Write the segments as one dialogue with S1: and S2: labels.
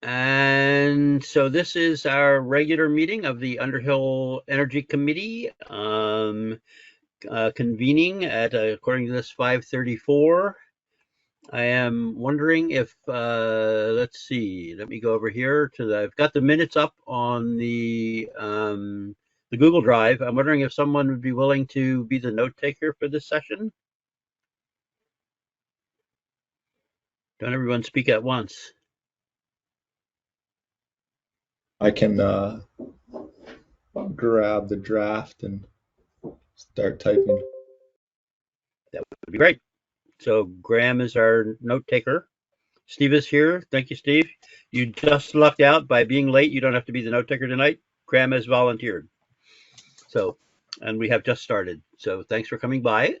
S1: And so this is our regular meeting of the Underhill Energy Committee, convening at, according to this, 5:34. I am wondering if, let's see, let me go over here I've got the minutes up on the Google Drive. I'm wondering if someone would be willing to be the note taker for this session. Don't everyone speak at once.
S2: I can grab the draft and start typing.
S1: That would be great. So Graham is our note taker. Steve is here. Thank you, Steve. You just lucked out by being late. You don't have to be the note taker tonight. Graham has volunteered. So, and we have just started. So thanks for coming by.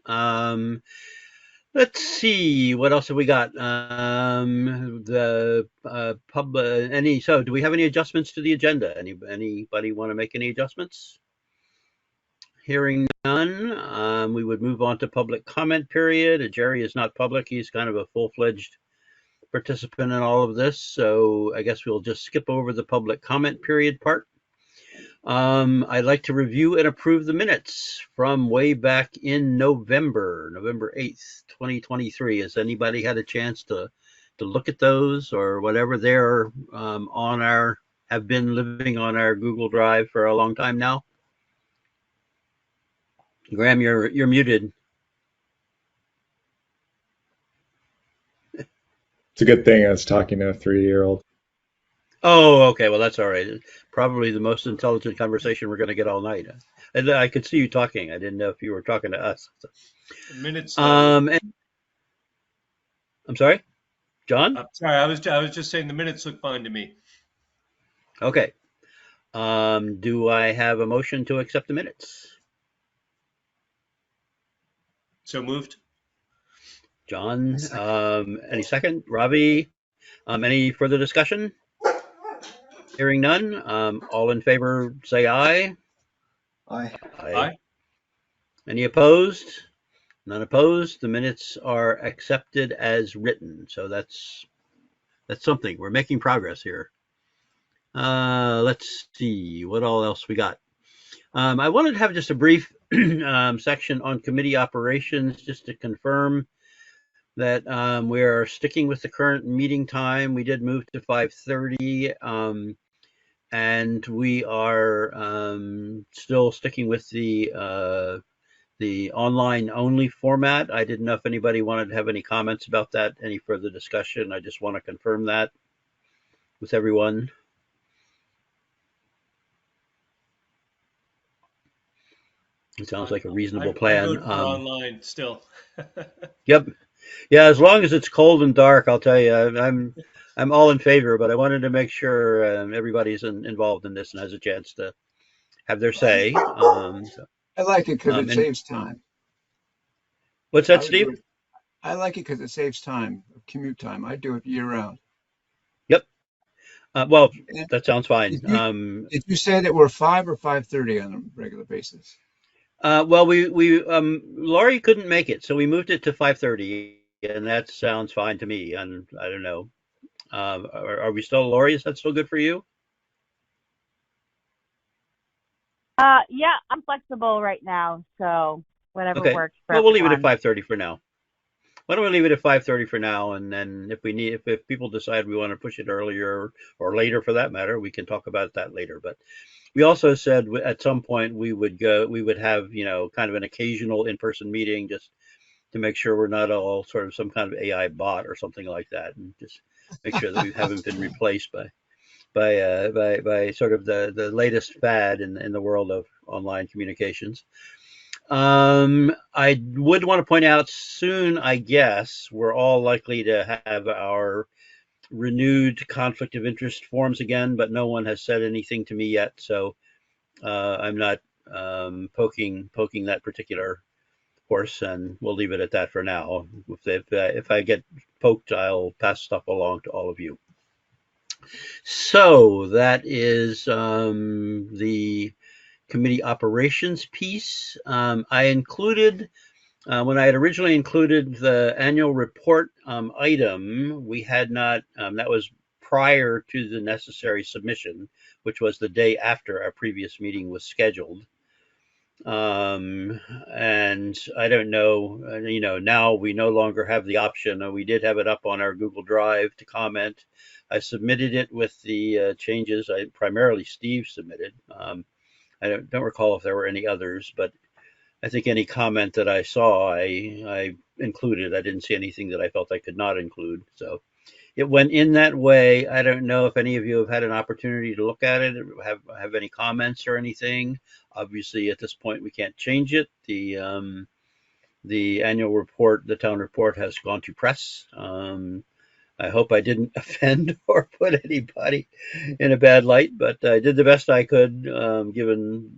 S1: Let's see, what else have we got? The pub, so do we have any adjustments to the agenda? Anybody want to make any adjustments? Hearing none, we would move on to public comment period. Jerry is not public. He's kind of a full-fledged participant in all of this, so I guess we'll just skip over the public comment period part. I'd like to review and approve the minutes from way back in November 8th, 2023. Has anybody had a chance to look at those or whatever? They're have been living on our Google Drive for a long time now. Graham, you're muted.
S2: It's a good thing I was talking to a 3-year-old.
S1: Oh, okay. Well, that's all right. Probably the most intelligent conversation we're going to get all night. And I could see you talking. I didn't know if you were talking to us.
S3: Minutes.
S1: I'm sorry, John?
S3: I'm sorry. I was just saying the minutes look fine to me.
S1: Okay. Do I have a motion to accept the minutes?
S3: So moved.
S1: John, any second? Ravi, any further discussion? Hearing none. All in favor, say aye.
S2: Aye.
S3: Aye.
S1: Any opposed? None opposed. The minutes are accepted as written. So that's something. We're making progress here. Let's see what all else we got. I wanted to have just a brief section on committee operations, just to confirm that we are sticking with the current meeting time. We did move to 5:30, and we are still sticking with the online only format. I didn't know if anybody wanted to have any comments about that, any further discussion. I just want to confirm that with everyone. It sounds like a reasonable plan.
S3: I vote for online still.
S1: Yep. Yeah, as long as it's cold and dark, I'll tell you, I'm all in favor. But I wanted to make sure everybody's involved in this and has a chance to have their say.
S4: I like it because it saves time.
S1: What's that, Steve?
S4: I like it because it saves time, commute time. I do it year round.
S1: Yep. Well, that sounds fine.
S4: Did you say that we're 5 or 5:30 on a regular basis?
S1: Well, Laurie couldn't make it, so we moved it to 5:30, and that sounds fine to me. And I don't know, are we still, Laurie? Is that still good for you?
S5: Yeah, I'm flexible right now, so whatever
S1: Okay.
S5: works for
S1: Well, we'll leave it at
S5: everyone.
S1: 5:30 for now. Why don't we leave it at 5:30 for now, and then if people decide we want to push it earlier or later for that matter, we can talk about that later. But we also said at some point we would have, kind of an occasional in-person meeting just to make sure we're not all sort of some kind of AI bot or something like that, and just make sure that we haven't been replaced by sort of the latest fad in the world of online communications. I would want to point out soon, I guess, we're all likely to have our renewed conflict of interest forms again, but no one has said anything to me yet, so I'm not poking that particular horse, and we'll leave it at that for now. If I get poked, I'll pass stuff along to all of you. So that is the committee operations piece. I included, when I had originally included the annual report item, we had not, that was prior to the necessary submission, which was the day after our previous meeting was scheduled. And I don't know, now we no longer have the option. We did have it up on our Google Drive to comment. I submitted it with the changes. Primarily Steve submitted. I don't recall if there were any others, but I think any comment that I saw, I included. I didn't see anything that I felt I could not include. So it went in that way. I don't know if any of you have had an opportunity to look at it, have any comments or anything. Obviously, at this point, we can't change it. The annual report, the town report, has gone to press. I hope I didn't offend or put anybody in a bad light, but I did the best I could, given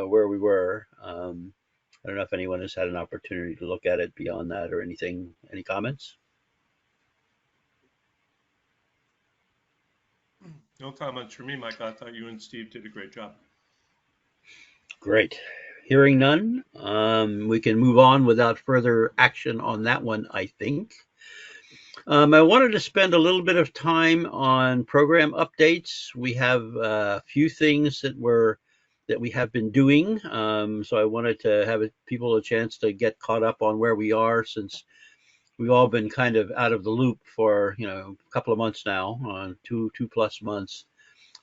S1: where we were. I don't know if anyone has had an opportunity to look at it beyond that or anything. Any comments?
S3: No comments from me, Mike. I thought you and Steve did a great job.
S1: Great. Hearing none, we can move on without further action on that one, I think. I wanted to spend a little bit of time on program updates. We have a few things that we have been doing. So I wanted to have people a chance to get caught up on where we are, since we've all been kind of out of the loop for a couple of months now, two plus months.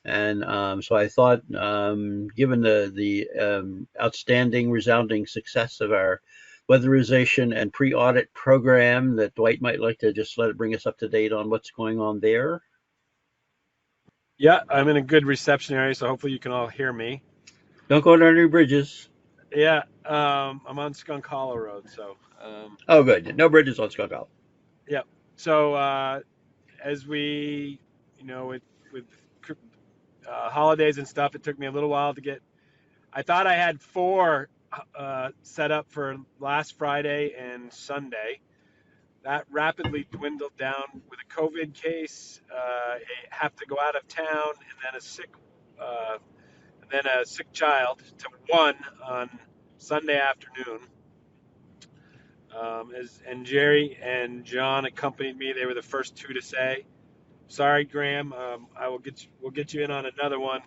S1: And so I thought, given the outstanding, resounding success of our weatherization and pre-audit program, that Dwight might like to just bring us up to date on what's going on there.
S6: Yeah, I'm in a good reception area, so hopefully you can all hear me.
S1: Don't go under any bridges.
S6: Yeah, I'm on Skunk Hollow Road, so.
S1: Oh, good. No bridges on Skunk Hollow.
S6: Yeah. So as we, with holidays and stuff, it took me a little while to get. I thought I had 4 set up for last Friday and Sunday. That rapidly dwindled down with a COVID case. I have to go out of town, and then a sick child, to 1 on Sunday afternoon. And Jerry and John accompanied me. They were the first 2 to say, "Sorry, Graham. We'll get you in on another one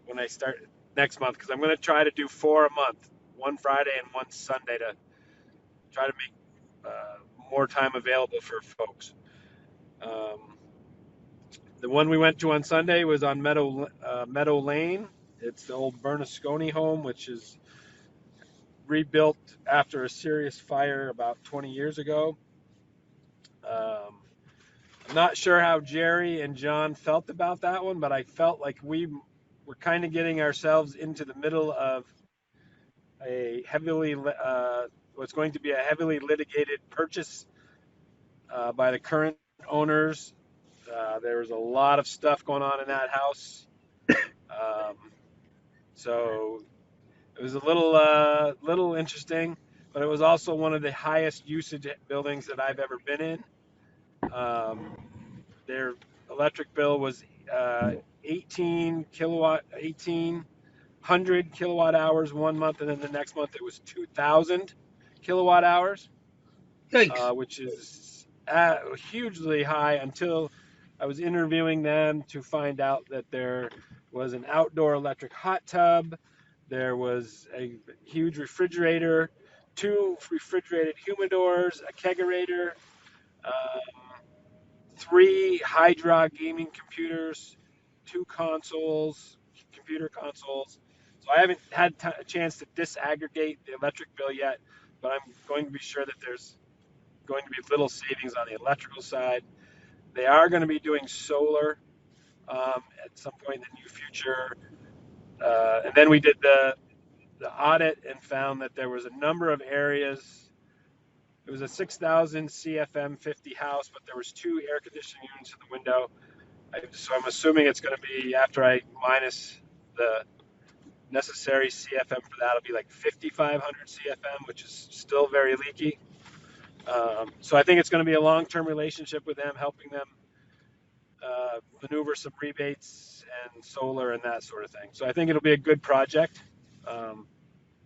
S6: when I start next month, because I'm going to try to do 4 a month, 1 Friday and 1 Sunday, to try to make more time available for folks." The one we went to on Sunday was on Meadow Lane. It's the old Bernasconi home, which is rebuilt after a serious fire about 20 years ago. I'm not sure how Jerry and John felt about that one, but I felt like we were kind of getting ourselves into the middle of what's going to be a heavily litigated purchase by the current owners. There was a lot of stuff going on in that house. So it was a little interesting, but it was also one of the highest usage buildings that I've ever been in. Their electric bill was 1,800 kilowatt hours one month, and then the next month it was 2,000 kilowatt hours, which is hugely high, until I was interviewing them to find out that there was an outdoor electric hot tub, there was a huge refrigerator, 2 refrigerated humidors, a kegerator, 3 Hydra gaming computers, 2 computer consoles. So I haven't had a chance to disaggregate the electric bill yet, but I'm going to be sure that there's going to be little savings on the electrical side. They are going to be doing solar at some point in the near future. And then we did the audit and found that there was a number of areas. It was a 6,000 CFM 50 house, but there was 2 air conditioning units in the window. So I'm assuming it's going to be, after I minus the necessary CFM for that, it'll be like 5,500 CFM, which is still very leaky. So I think it's going to be a long-term relationship with them, helping them maneuver some rebates and solar and that sort of thing. So I think it'll be a good project.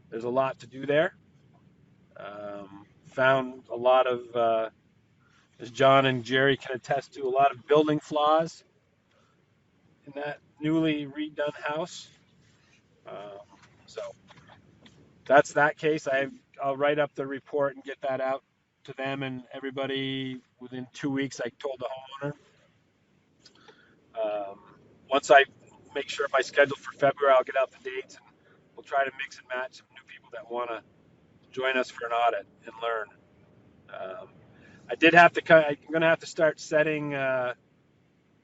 S6: There's a lot to do there. Found a lot of, as John and Jerry can attest to, a lot of building flaws in that newly redone house. So that's that case. I'll write up the report and get that out to them and everybody within 2 weeks. I told the homeowner. Um, Once I make sure my schedule for February, I'll get out the dates and we'll try to mix and match some new people that want to join us for an audit and learn. I did have to. I'm going to have to start setting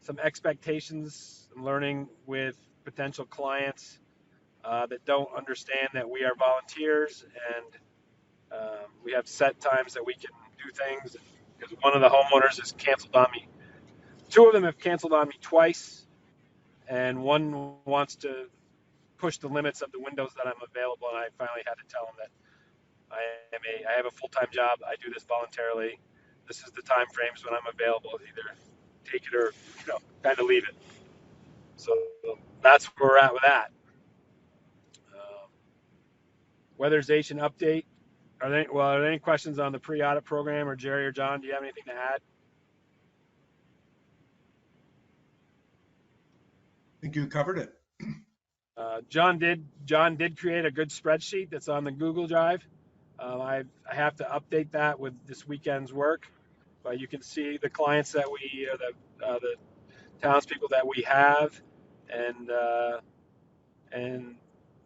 S6: some expectations and learning with potential clients that don't understand that we are volunteers and we have set times that we can do things. Because one of the homeowners has canceled on me. Two of them have canceled on me twice, and one wants to push the limits of the windows that I'm available. And I finally had to tell him that I have a full-time job. I do this voluntarily. This is the time frames when I'm available. Either take it or kind of leave it. So that's where we're at with that. Weatherization update. Are there any questions on the pre-audit program, or Jerry or John? Do you have anything to add?
S3: I think you covered it.
S6: John did create a good spreadsheet that's on the Google Drive. I have to update that with this weekend's work, but you can see the clients that we, or the townspeople that we have, and the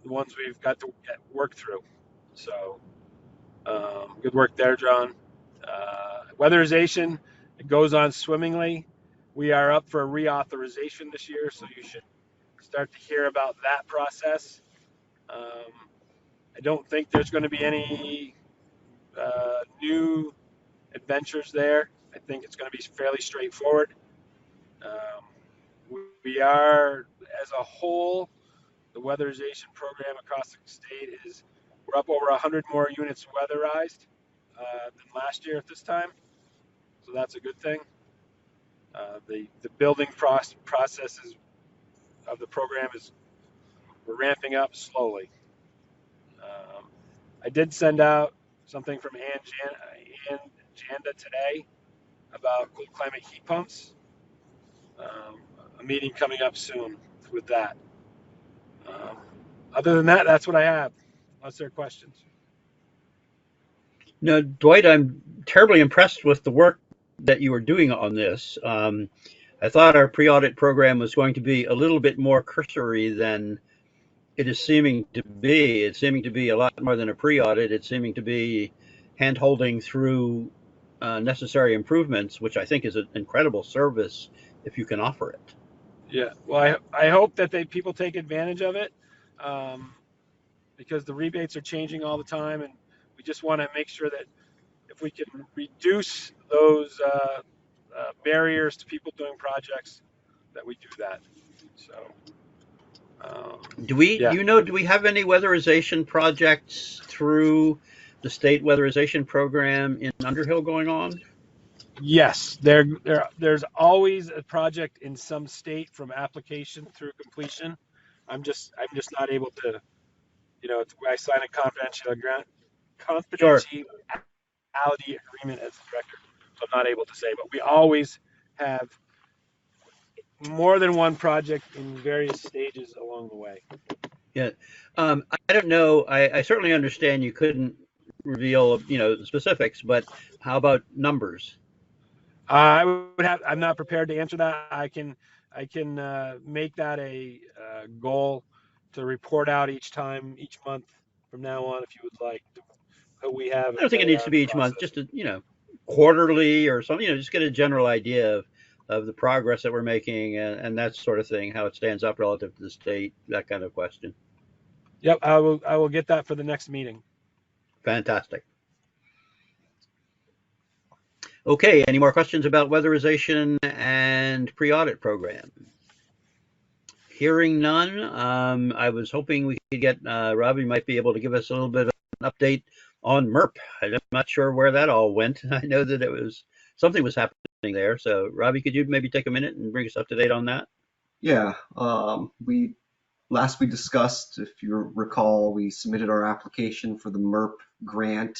S6: ones we've got to work through. So good work there, John. Weatherization, it goes on swimmingly. We are up for a reauthorization this year, so you should start to hear about that process. I don't think there's going to be any new adventures there. I think it's going to be fairly straightforward. We are, as a whole, the weatherization program across the state we're up over 100 more units weatherized than last year at this time, so that's a good thing. The building processes of the program we're ramping up slowly. I did send out something from Ann Janda today about cold climate heat pumps. A meeting coming up soon with that. Other than that, that's what I have. Unless there are questions.
S1: No, Dwight, I'm terribly impressed with the work that you were doing on this. I thought our pre-audit program was going to be a little bit more cursory than it is seeming to be. It's seeming to be a lot more than a pre-audit. It's seeming to be hand-holding through necessary improvements, which I think is an incredible service if you can offer it.
S6: Yeah, well, I hope that people take advantage of it because the rebates are changing all the time, and we just want to make sure that if we can reduce those barriers to people doing projects, that we do that. So,
S1: Do we,
S6: yeah.
S1: do we have any weatherization projects through the state weatherization program in Underhill going on?
S6: Yes, there's always a project in some state from application through completion. I'm just not able to, I sign a
S1: Sure.
S6: confidentiality agreement as the director, so I'm not able to say. But we always have more than one project in various stages along the way.
S1: Yeah. I don't know. I certainly understand you couldn't reveal, specifics, but how about numbers?
S6: I'm not prepared to answer that. I can make that a goal to report out each month from now on, if you would like. We have
S1: I don't think it needs to be each month, just quarterly or something, just get a general idea of the progress that we're making and that sort of thing, how it stands up relative to the state, that kind of question.
S6: Yep, I will get that for the next meeting.
S1: Fantastic. Okay, any more questions about weatherization and pre-audit program? Hearing none, I was hoping we could get Robbie might be able to give us a little bit of an update on MERP. I'm not sure where that all went. I know that something was happening there. So Robbie, could you maybe take a minute and bring us up to date on that?
S7: Yeah, we discussed, if you recall, we submitted our application for the MERP grant.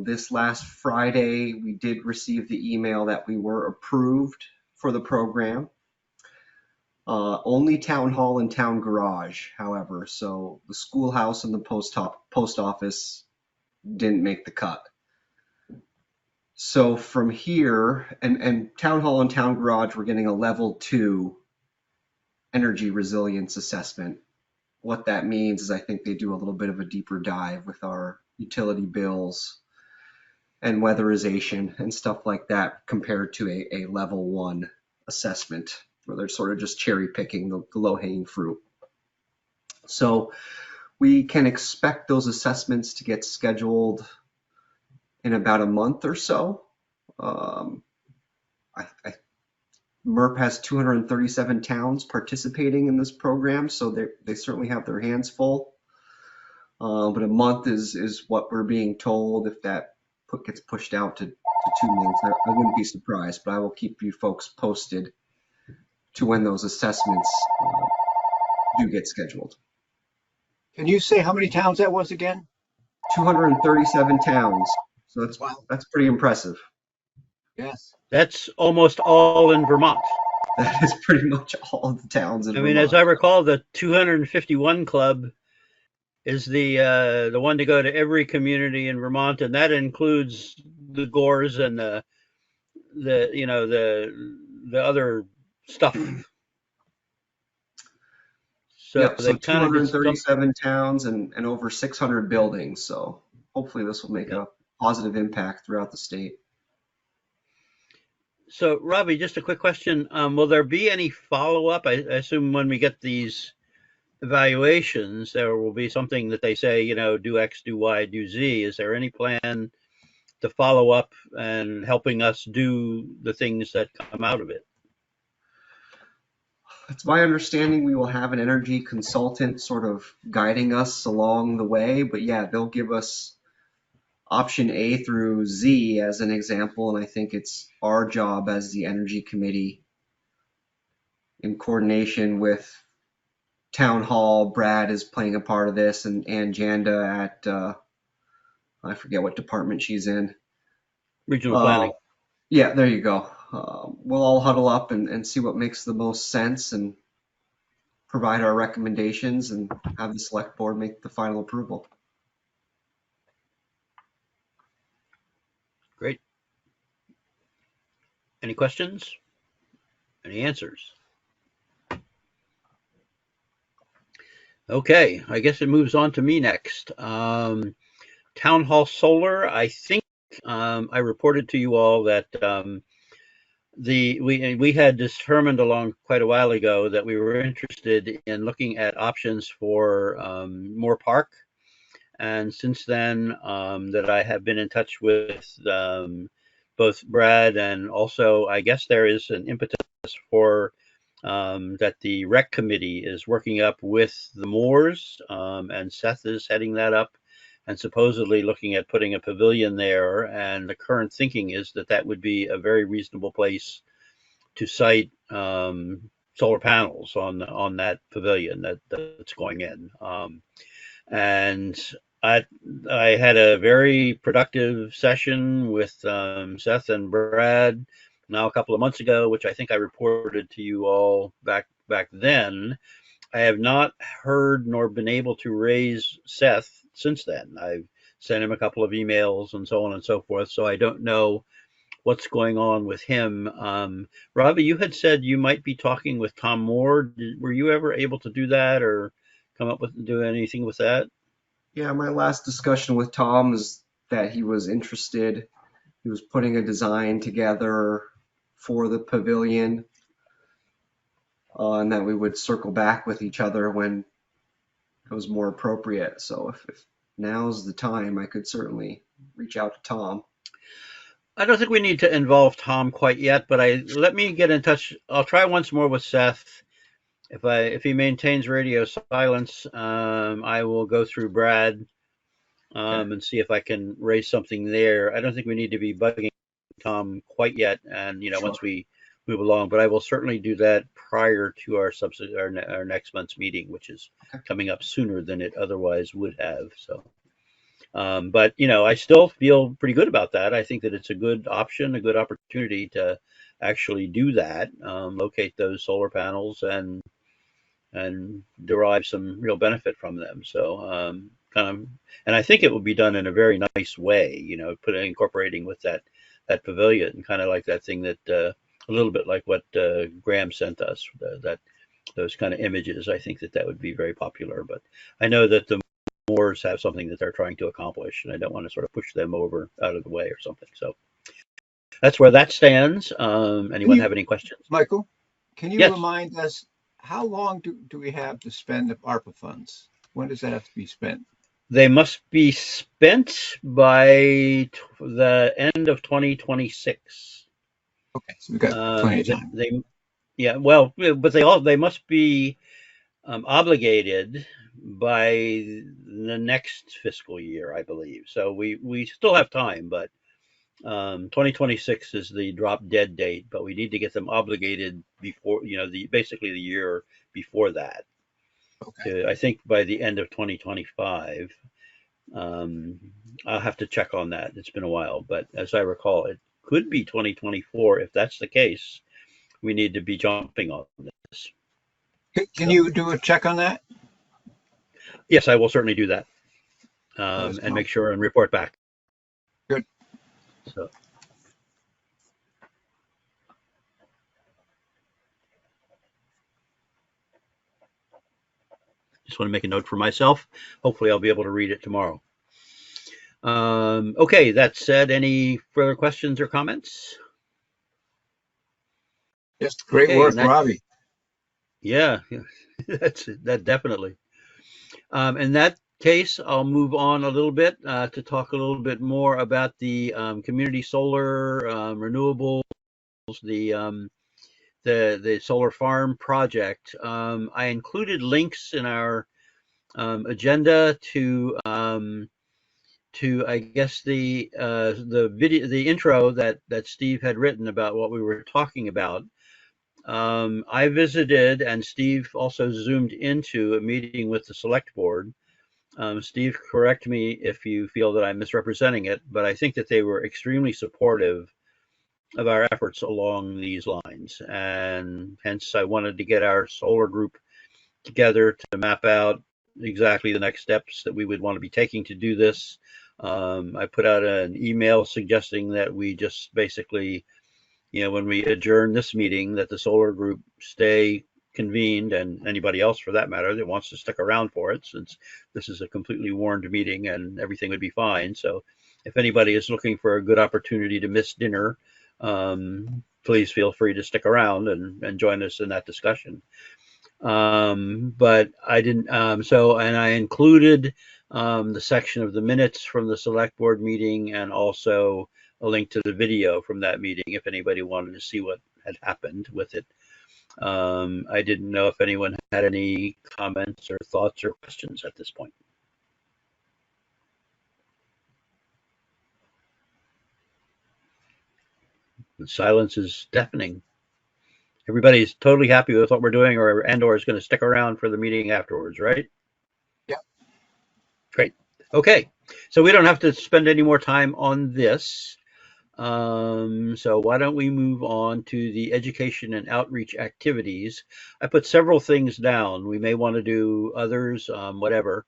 S7: This last Friday, we did receive the email that we were approved for the program. Only town hall and town garage, however, so the schoolhouse and the post office didn't make the cut. So from here, and town hall and town garage, we're getting a level 2 energy resilience assessment. What that means is I think they do a little bit of a deeper dive with our utility bills and weatherization and stuff like that compared to a level 1 assessment where they're sort of just cherry picking the low-hanging fruit. So we can expect those assessments to get scheduled in about a month or so. MERP has 237 towns participating in this program, so they certainly have their hands full. But a month is what we're being told. If that gets pushed out to 2 months, I wouldn't be surprised, but I will keep you folks posted to when those assessments do get scheduled.
S4: Can you say how many towns that was again?
S7: 237 towns, so
S4: Wow.
S7: that's pretty impressive.
S4: Yes.
S1: That's almost all in Vermont.
S7: That is pretty much all of the towns in
S1: I mean,
S7: Vermont.
S1: as I recall, the 251 Club is the one to go to every community in Vermont, and that includes the gores and the other stuff. So
S7: Yep, so
S1: they kind of get some.
S7: 237 towns and over 600 buildings. So hopefully this will make a positive impact throughout the state.
S1: So Robbie, just a quick question: will there be any follow-up? I assume when we get these evaluations, there will be something that they say, do X, do Y, do Z. Is there any plan to follow up and helping us do the things that come out of it?
S7: It's my understanding we will have an energy consultant sort of guiding us along the way, but yeah, they'll give us option A through Z as an example, and I think it's our job as the Energy Committee in coordination with Town Hall. Brad is playing a part of this, and Janda at I forget what department she's in.
S1: Regional planning.
S7: Yeah, there you go. We'll all huddle up and see what makes the most sense and provide our recommendations and have the select board make the final approval.
S1: Great. Any questions? Any answers? Okay, I guess it moves on to me next. Town Hall Solar, I think I reported to you all that we had determined along quite a while ago that we were interested in looking at options for Moore Park. And since then, that I have been in touch with both Brad and also I guess there is an impetus for that the rec committee is working up with the Moores, and Seth is heading that up and supposedly looking at putting a pavilion there. And the current thinking is that that would be a very reasonable place to site solar panels on that pavilion that's going in. And I had a very productive session with Seth and Brad now a couple of months ago, which I think I reported to you all back then. I have not heard nor been able to raise Seth since then. I've sent him a couple of emails and so on and so forth, so I don't know what's going on with him. Robbie, you had said you might be talking with Tom Moore. Were you ever able to do that or do anything with that?
S7: Yeah, my last discussion with Tom is that he was interested. He was putting a design together for the pavilion, and that we would circle back with each other when it was more appropriate. So if now's the time, I could certainly reach out to Tom.
S1: I don't think we need to involve Tom quite yet, but let me get in touch. I'll try once more with Seth. If he maintains radio silence, I will go through Brad and see if I can raise something there. I don't think we need to be bugging Tom quite yet, and
S7: Sure.
S1: Once we move along, but I will certainly do that prior to our next month's meeting, which is coming up sooner than it otherwise would have. So, but I still feel pretty good about that. I think that it's a good option, a good opportunity to actually do that, locate those solar panels and derive some real benefit from them. So and I think it will be done in a very nice way, incorporating with that pavilion, kind of like that thing that a little bit like what Graham sent us, that those kind of images. I think that would be very popular. But I know that the Moors have something that they're trying to accomplish, and I don't want to sort of push them over out of the way or something. So that's where that stands. Anyone have any questions?
S4: Michael, can you
S1: Yes.
S4: remind us how long do we have to spend the ARPA funds? When does that have to be spent?
S1: They must be spent by the end of 2026.
S4: Okay, so we've got plenty of time.
S1: Yeah, well, but they must be obligated by the next fiscal year, I believe. So we still have time, but 2026 is the drop dead date. But we need to get them obligated before, basically the year before that.
S4: Okay.
S1: I think by the end of 2025. I'll have to check on that. It's been a while, but as I recall, it could be 2024. If that's the case, we need to be jumping on this.
S4: Can you do a check on that?
S1: Yes, I will certainly do that,
S4: Let us
S1: and
S4: know.
S1: make sure and report back.
S4: Good.
S1: So. Just want to make a note for myself. Hopefully I'll be able to read it tomorrow. Okay, that said, any further questions or comments?
S4: Yes, great
S1: Okay,
S4: work, Robbie.
S1: Yeah, that definitely. In that case, I'll move on a little bit to talk a little bit more about the community solar renewables, the solar farm project. I included links in our agenda to I guess the video, the intro that Steve had written about what we were talking about. I visited, and Steve also zoomed into a meeting with the select board. Steve, correct me if you feel that I'm misrepresenting it, but I think that they were extremely supportive of our efforts along these lines, and hence I wanted to get our solar group together to map out exactly the next steps that we would want to be taking to do this. I put out an email suggesting that we just basically, when we adjourn this meeting, that the solar group stay convened, and anybody else for that matter that wants to stick around for it, since this is a completely warned meeting and everything would be fine. So if anybody is looking for a good opportunity to miss dinner, please feel free to stick around and join us in that discussion. But I didn't, and I included the section of the minutes from the select board meeting, and also a link to the video from that meeting if anybody wanted to see what had happened with it. I didn't know if anyone had any comments or thoughts or questions at this point. The silence is deafening. Everybody's totally happy with what we're doing, or is going to stick around for the meeting afterwards, right?
S4: Yeah.
S1: Great. Okay. So we don't have to spend any more time on this. So why don't we move on to the education and outreach activities? I put several things down. We may want to do others, whatever.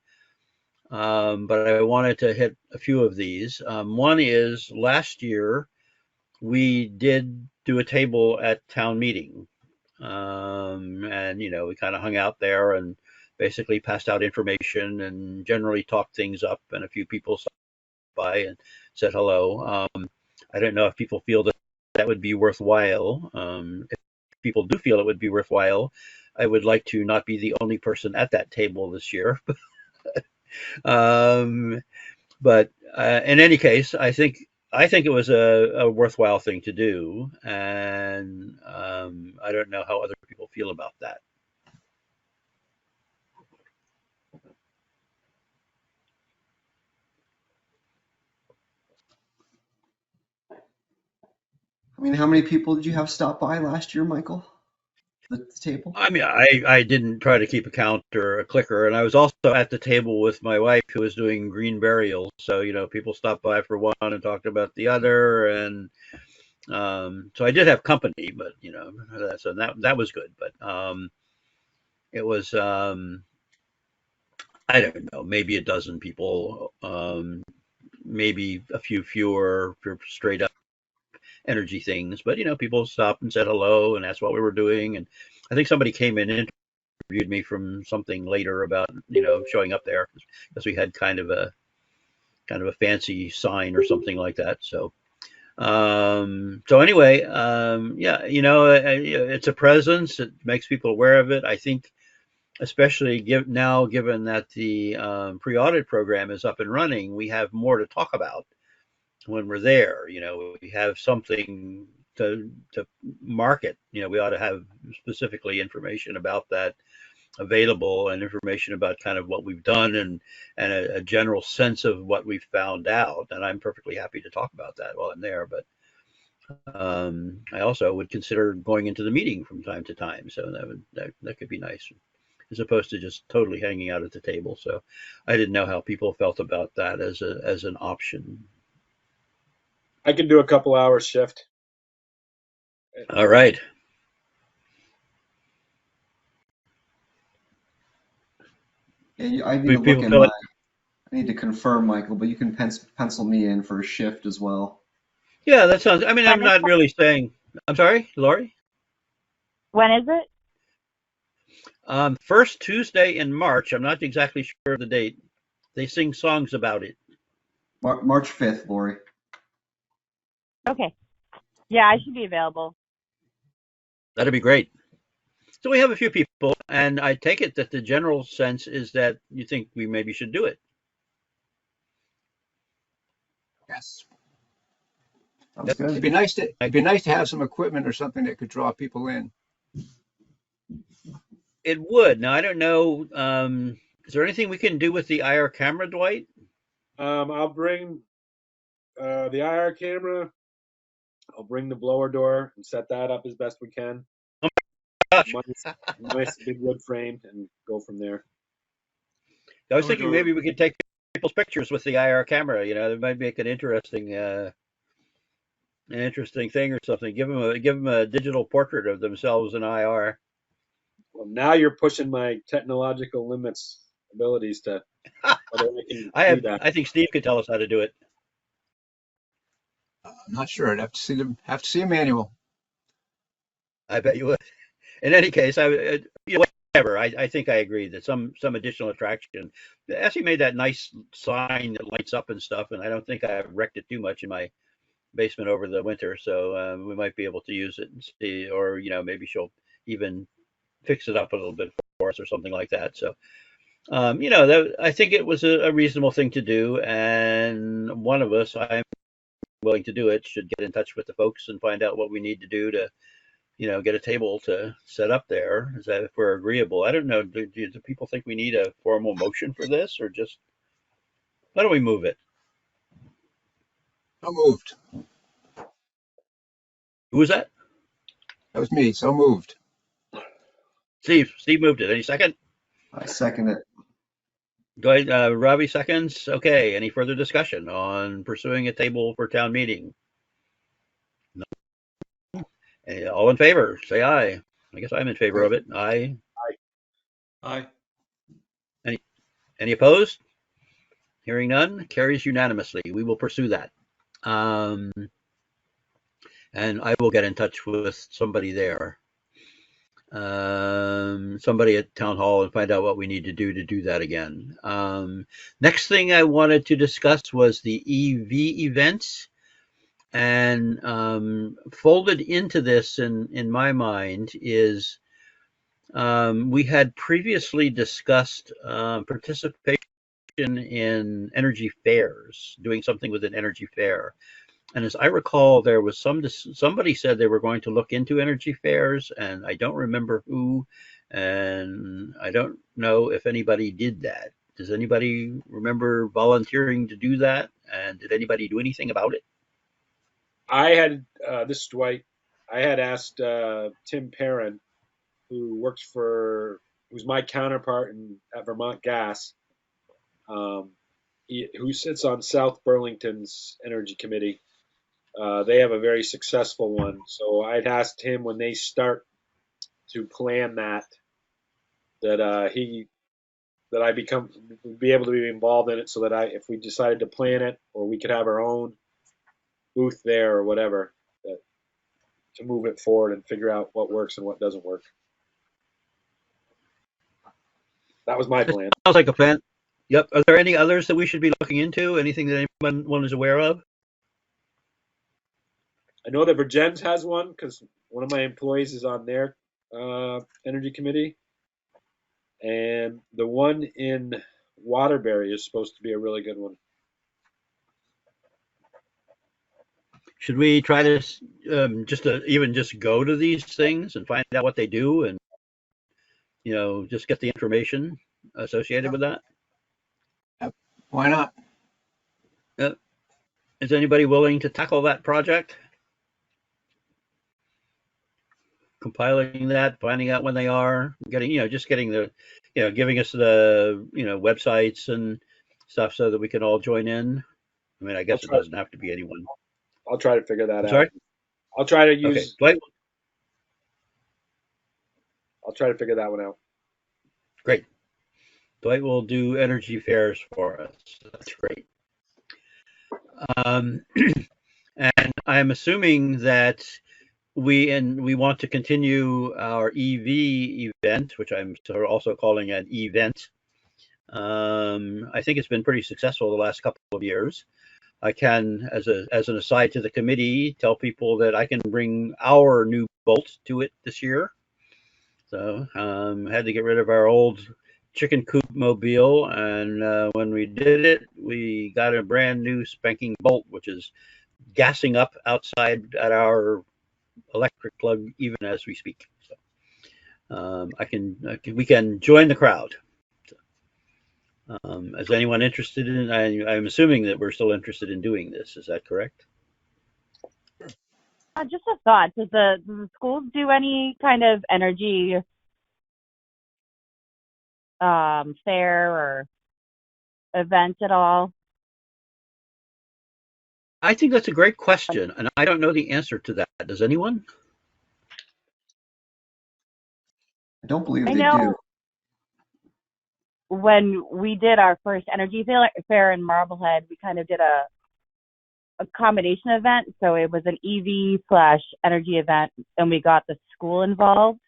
S1: But I wanted to hit a few of these. One is last year we did do a table at town meeting. And, we kind of hung out there and basically passed out information and generally talked things up, and a few people stopped by and said hello. I don't know if people feel that would be worthwhile. If people do feel it would be worthwhile, I would like to not be the only person at that table this year. But in any case, I think it was a worthwhile thing to do, and I don't know how other people feel about that.
S7: I mean, how many people did you have stop by last year, Michael? The table?
S1: I mean, I didn't try to keep a count or a clicker, and I was also at the table with my wife who was doing green burials. So, people stopped by for one and talked about the other, and So I did have company, but so that was good. But it was I don't know, maybe a dozen people, maybe a few fewer for straight up energy things. But people stopped and said hello, and that's what we were doing. And I think somebody came in and interviewed me from something later about showing up there because we had kind of a fancy sign or something like that. So anyway, yeah, it's a presence. It makes people aware of it. I think, especially given that the pre-audit program is up and running, we have more to talk about when we're there. We have something to market. We ought to have specifically information about that available, and information about kind of what we've done, and a general sense of what we've found out. And I'm perfectly happy to talk about that while I'm there. But I also would consider going into the meeting from time to time. So that could be nice, as opposed to just totally hanging out at the table. So I didn't know how people felt about that as an option.
S6: I can do a couple hours shift.
S1: All right.
S7: Yeah, I need
S1: Do
S7: to look
S1: people
S7: in
S1: feel
S7: my.
S1: it?
S7: I need to confirm, Michael, but you can pencil me in for a shift as well.
S1: Yeah, that sounds. I mean,
S5: When
S1: I'm
S5: is
S1: not really saying. I'm sorry, Lori.
S5: when is it?
S1: First Tuesday in March. I'm not exactly sure of the date. They sing songs about it.
S7: March 5th, Lori.
S5: Okay. Yeah, I should be available.
S1: That'd be great. So we have a few people, and I take it that the general sense is that you think we maybe should do it.
S4: Yes.
S7: Sounds
S4: It'd
S7: good.
S4: be nice to have some equipment or something that could draw people in.
S1: It would. Now I don't know. Is there anything we can do with the IR camera, Dwight?
S6: I'll bring the IR camera. I'll bring the blower door and set that up as best we can.
S1: Gosh,
S6: Nice big wood frame and go from there.
S1: I was thinking maybe we could take people's pictures with the IR camera. That might make an interesting thing or something. Give them a digital portrait of themselves in IR.
S6: Well, now you're pushing my technological abilities to whether I can do that.
S1: I think Steve could tell us how to do it.
S4: I'm not sure. I'd have to see a manual.
S1: I bet you would. In any case, whatever. I think I agree that some additional attraction. Essie made that nice sign that lights up and stuff, and I don't think I wrecked it too much in my basement over the winter, so we might be able to use it and see, or maybe she'll even fix it up a little bit for us or something like that. So I think it was a reasonable thing to do, and one of us, I'm willing to do it, should get in touch with the folks and find out what we need to do to get a table to set up there. Is that if we're agreeable? I don't know. Do people think we need a formal motion for this, or just how do we move it?
S4: So moved.
S1: Who was that?
S4: That was me. So moved.
S1: Steve. Steve moved it. Any second?
S7: I second it.
S1: Go ahead. Robbie seconds. Okay. Any further discussion on pursuing a table for town meeting? No. All in favor? Say aye. I guess I'm in favor of it. Aye.
S3: Aye.
S1: Any opposed? Hearing none, carries unanimously. We will pursue that. And I will get in touch with somebody there, somebody at town hall, and find out what we need to do that again. Next thing I wanted to discuss was the EV events, and folded into this in my mind is we had previously discussed participation in energy fairs, doing something with an energy fair. And as I recall, there was somebody said they were going to look into energy fairs, and I don't remember who, and I don't know if anybody did that. Does anybody remember volunteering to do that? And did anybody do anything about it?
S6: I had this is Dwight. I had asked Tim Perrin, who's my counterpart at Vermont Gas, who sits on South Burlington's energy committee.
S8: They have a very successful one. So I'd asked him when they start to plan that that I be able to be involved in it, so that if we decided to plan it, or we could have our own booth there or whatever, to move it forward and figure out what works and what doesn't work. That was my plan.
S1: Sounds like a plan. Yep. Are there any others that we should be looking into? Anything that anyone is aware of?
S8: I know that Virgins has one because one of my employees is on their energy committee, and the one in Waterbury is supposed to be a really good one.
S1: Should we try to even just go to these things and find out what they do, and just get the information associated with that?
S4: Why not?
S1: Is anybody willing to tackle that project? Compiling that, finding out when they are, getting the, giving us the, websites and stuff so that we can all join in. I mean, I guess it doesn't have to be anyone.
S8: I'll try to figure that out.
S1: Sorry?
S8: I'll try to use.
S1: Okay, Dwight.
S8: I'll try to figure that one out.
S1: Great. Dwight will do energy fairs for us. That's great. And I'm assuming that we want to continue our EV event, which I'm also calling an event. I think it's been pretty successful the last couple of years. I can, as an aside to the committee, tell people that I can bring our new Bolt to it this year. So had to get rid of our old chicken coop mobile, and when we did it, we got a brand new spanking Bolt, which is gassing up outside at our electric plug even as we speak. So we can join the crowd. Is anyone interested in? I'm assuming that we're still interested in doing this. Is that correct?
S5: Just a thought. Does the schools do any kind of energy fair or event at all?
S1: I think that's a great question, and I don't know the answer to that. Does anyone?
S7: I don't believe
S5: I
S7: they
S5: know
S7: do.
S5: when we did our first energy fair in Marblehead, we kind of did a combination event. So it was an EV/energy event, and we got the school involved.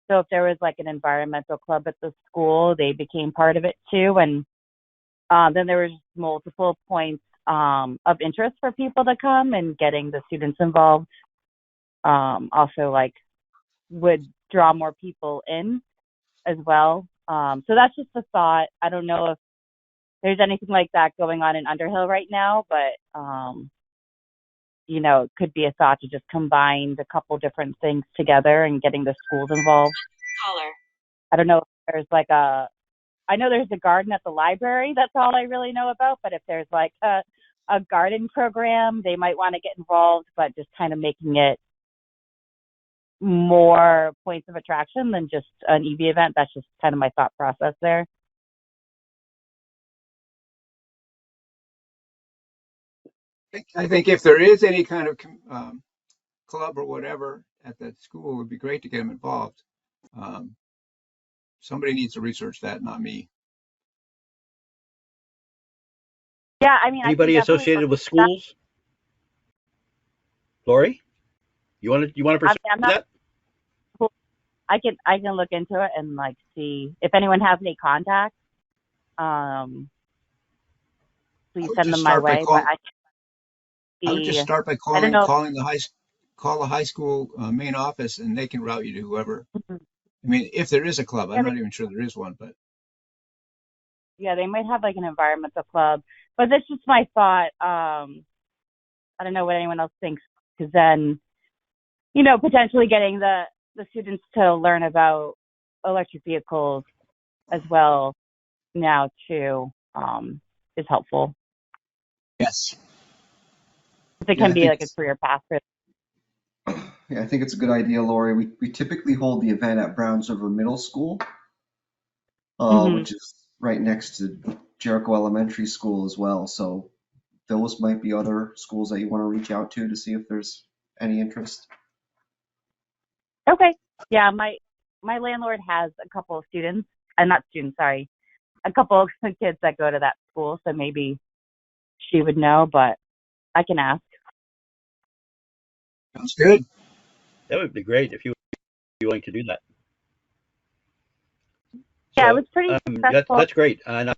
S5: So if there was like an environmental club at the school, they became part of it too. And then there was multiple points of interest for people to come, and getting the students involved also would draw more people in as well. So that's just a thought. I don't know if there's anything like that going on in Underhill right now, but it could be a thought to just combine a couple different things together and getting the schools involved.
S9: Caller.
S5: I don't know if there's I know there's a garden at the library. That's all I really know about. But if there's a garden program, they might want to get involved, but just kind of making it more points of attraction than just an EV event. That's just kind of my thought process there.
S4: I think if there is any kind of club or whatever at that school, it would be great to get them involved. Somebody needs to research that, not me.
S5: Yeah, I mean,
S1: Anybody associated with schools? Lori, you want to pursue that?
S5: I can look into it and see if anyone has any contacts. Please send them my way. But
S4: I would just start by calling the high school main office, and they can route you to whoever.
S5: Mm-hmm.
S4: I mean, if there is a club, I'm not even sure there is one, but
S5: yeah, they might have an environmental club. But that's just my thought. I don't know what anyone else thinks, because then, potentially getting the students to learn about electric vehicles as well now too is helpful.
S4: Yes.
S5: It can be a career path for them.
S7: Yeah, I think it's a good idea, Lori. We typically hold the event at Browns River Middle School, which is right next to Jericho Elementary School as well. So those might be other schools that you want to reach out to see if there's any interest.
S5: Okay. Yeah, my landlord has a couple of students, not students, sorry, a couple of kids that go to that school, so maybe she would know, but I can ask.
S4: Sounds good.
S1: That would be great if you were willing to do that.
S5: Yeah, it
S1: So
S5: was pretty successful.
S1: that's great. And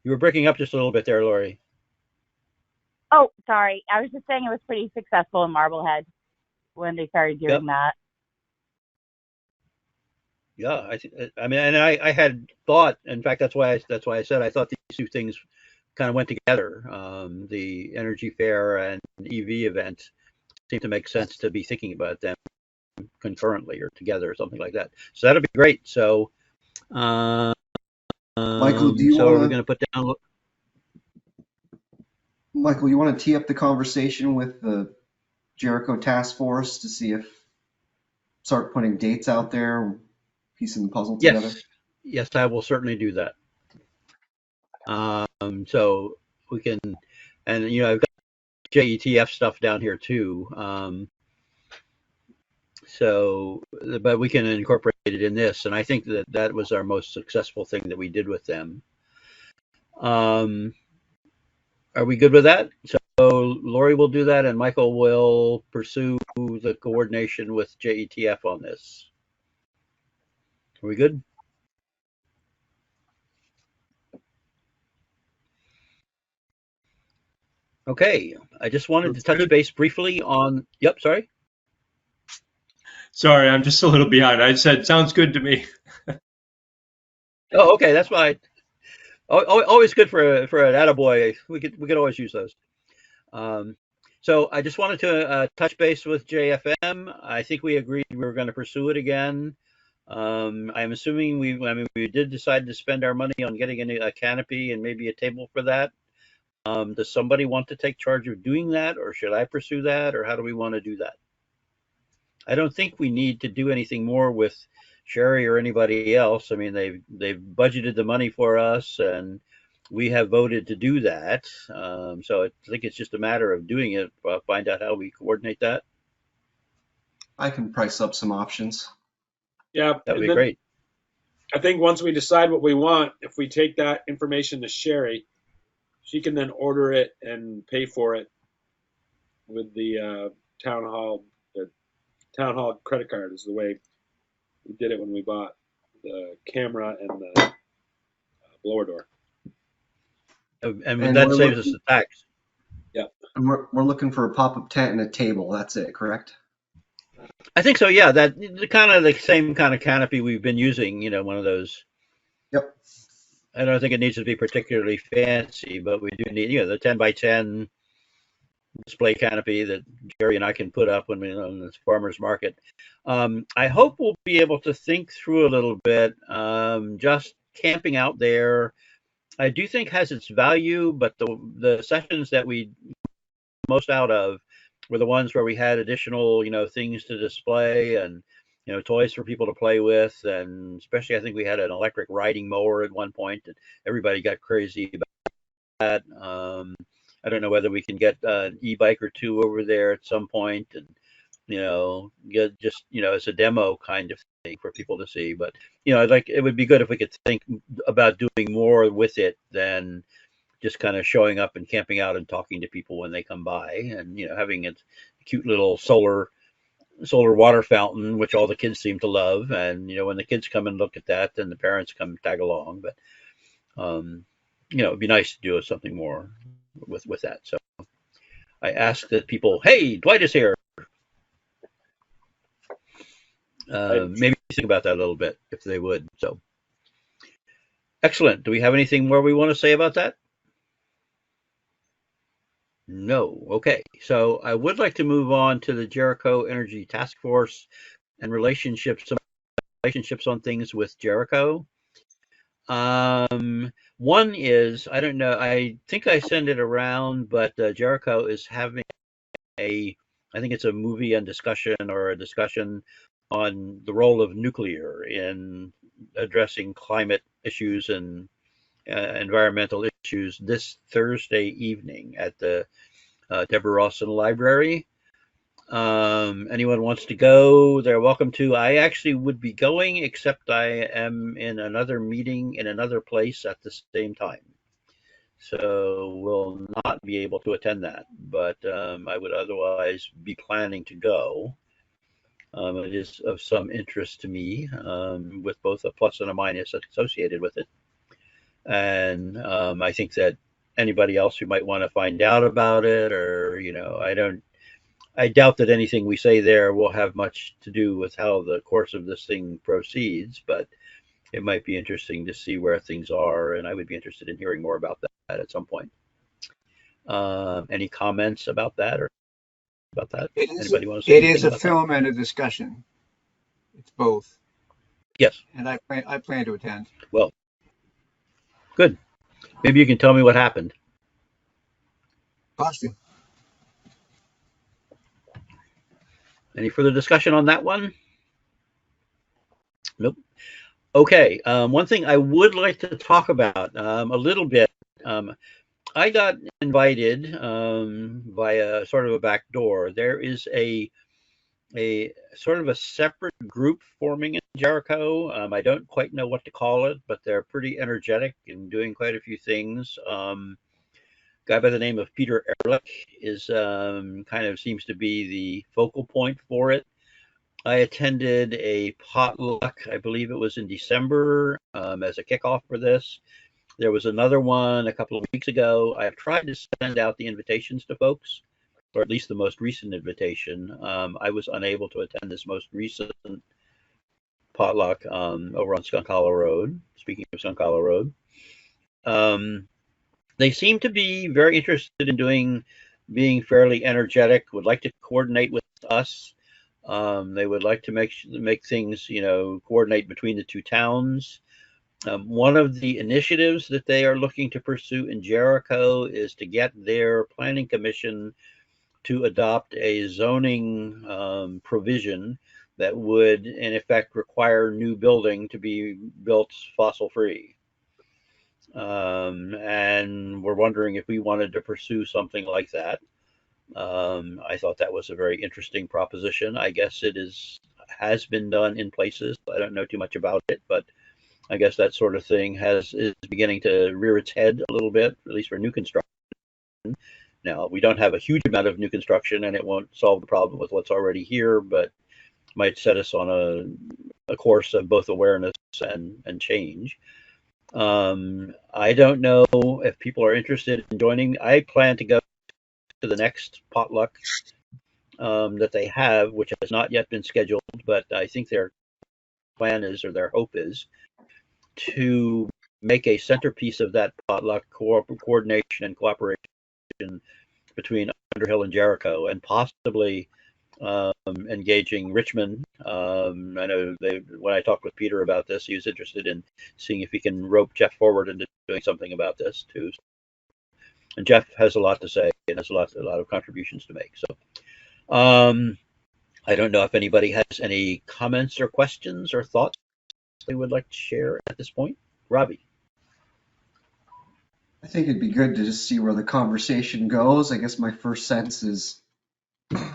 S1: you were breaking up just a little bit there, Lori.
S5: Oh, sorry. I was just saying it was pretty successful in Marblehead when they started
S1: Yep.
S5: doing that.
S1: Yeah, I mean, and I had thought. In fact, that's why I said I thought these two things kind of went together. The energy fair and EV event seem to make sense to be thinking about them concurrently or together or something like that. So that'll be great. So,
S7: Michael, do you
S1: so are we
S7: want
S1: going to put down?
S7: Michael, you want to tee up the conversation with the Jericho Task Force to see if start putting dates out there, piecing the puzzle together?
S1: Yes, I will certainly do that. So we can, and I've got JETF stuff down here too. So, but we can incorporate it in this, and I think that was our most successful thing that we did with them. Are we good with that? So Lori will do that, and Michael will pursue the coordination with JETF on this. Are we good? Okay. I just wanted to touch
S3: Good.
S1: base briefly on. Yep. Sorry.
S3: Sorry, I'm just a little behind. I said, sounds good to me.
S1: Oh, okay. That's fine. Always good for an attaboy. We could always use those. So I just wanted to touch base with JFM. I think we agreed we were going to pursue it again. I'm assuming we did decide to spend our money on getting a canopy and maybe a table for that. Does somebody want to take charge of doing that, or should I pursue that, or how do we want to do that? I don't think we need to do anything more with Sherry or anybody else. I mean, they've budgeted the money for us, and we have voted to do that. So I think it's just a matter of doing it. Find out how we coordinate that.
S7: I can price up some options.
S8: Yeah,
S1: That would
S8: and
S1: be
S8: then
S1: great.
S8: I think once we decide what we want, if we take that information to Sherry, she can then order it and pay for it with the town hall. The town hall credit card is the way we did it when we bought the camera and the blower door.
S1: And
S7: And
S1: that
S7: we're
S1: saves us
S7: looking,
S1: the tax.
S8: Yeah.
S7: and we're looking for a pop-up tent and a table. That's it, correct?
S1: I think so. Yeah, that the kind of the same kind of canopy we've been using. One of those.
S7: Yep.
S1: I don't think it needs to be particularly fancy, but we do need the 10 by 10 display canopy that Jerry and I can put up when we're on this farmer's market. I hope we'll be able to think through a little bit. Just camping out there, I do think has its value, but the sessions that we most out of were the ones where we had additional, things to display and, toys for people to play with. And especially, I think we had an electric riding mower at one point, and everybody got crazy about that. I don't know whether we can get an e-bike or two over there at some point, and get just as a demo kind of thing for people to see. But it would be good if we could think about doing more with it than just kind of showing up and camping out and talking to people when they come by, and having a cute little solar water fountain, which all the kids seem to love. And when the kids come and look at that, then the parents come tag along. But it'd be nice to do something more with that. So I ask that people, hey, Dwight is here. Maybe think about that a little bit if they would. So excellent. Do we have anything more we want to say about that? No. Okay. So I would like to move on to the Jericho Energy Task Force and relationships on things with Jericho. One is, I don't know, I think I sent it around, but Jericho is having I think it's a movie and discussion or a discussion on the role of nuclear in addressing climate issues and environmental issues this Thursday evening at the Deborah Rawson Library. Anyone wants to go, they're welcome to. I actually would be going, except I am in another meeting in another place at the same time. So will not be able to attend that, but I would otherwise be planning to go. It is of some interest to me, with both a plus and a minus associated with it. And I think that anybody else who might want to find out about it, or I doubt that anything we say there will have much to do with how the course of this thing proceeds, but it might be interesting to see where things are, and I would be interested in hearing more about that at some point. Any comments about that or about that? Anybody want to say
S4: It
S1: anything
S4: is a
S1: about that?
S4: film and a discussion. It's both.
S1: Yes.
S4: And I plan to attend.
S1: Well, good. Maybe you can tell me what happened.
S4: Boston.
S1: Any further discussion on that one? Nope. Okay. One thing I would like to talk about a little bit. I got invited via sort of a back door. There is a sort of a separate group forming in Jericho. I don't quite know what to call it, but they're pretty energetic and doing quite a few things. Guy by the name of Peter Ehrlich is kind of seems to be the focal point for it. I attended a potluck, I believe it was in December, as a kickoff for this. There was another one a couple of weeks ago. I've tried to send out the invitations to folks, or at least the most recent invitation. I was unable to attend this most recent potluck over on Skunk Hollow Road. Speaking of Skunk Hollow Road, they seem to be very interested in being fairly energetic. Would like to coordinate with us. They would like to make things, coordinate between the two towns. One of the initiatives that they are looking to pursue in Jericho is to get their planning commission to adopt a zoning provision that would, in effect, require new building to be built fossil free. And we're wondering if we wanted to pursue something like that. I thought that was a very interesting proposition. I guess it has been done in places. I don't know too much about it, but I guess that sort of thing is beginning to rear its head a little bit, at least for new construction. Now, we don't have a huge amount of new construction, and it won't solve the problem with what's already here, but might set us on a course of both awareness and change. I don't know if people are interested in joining. I plan to go to the next potluck that they have, which has not yet been scheduled, but I think their plan is, or their hope is, to make a centerpiece of that potluck coordination and cooperation between Underhill and Jericho, and possibly engaging Richmond. I know when I talked with Peter about this, he was interested in seeing if he can rope Jeff forward into doing something about this too. And Jeff has a lot to say and has a lot of contributions to make. So I don't know if anybody has any comments or questions or thoughts they would like to share at this point. Robbie.
S7: I think it'd be good to just see where the conversation goes. I guess my first sense is,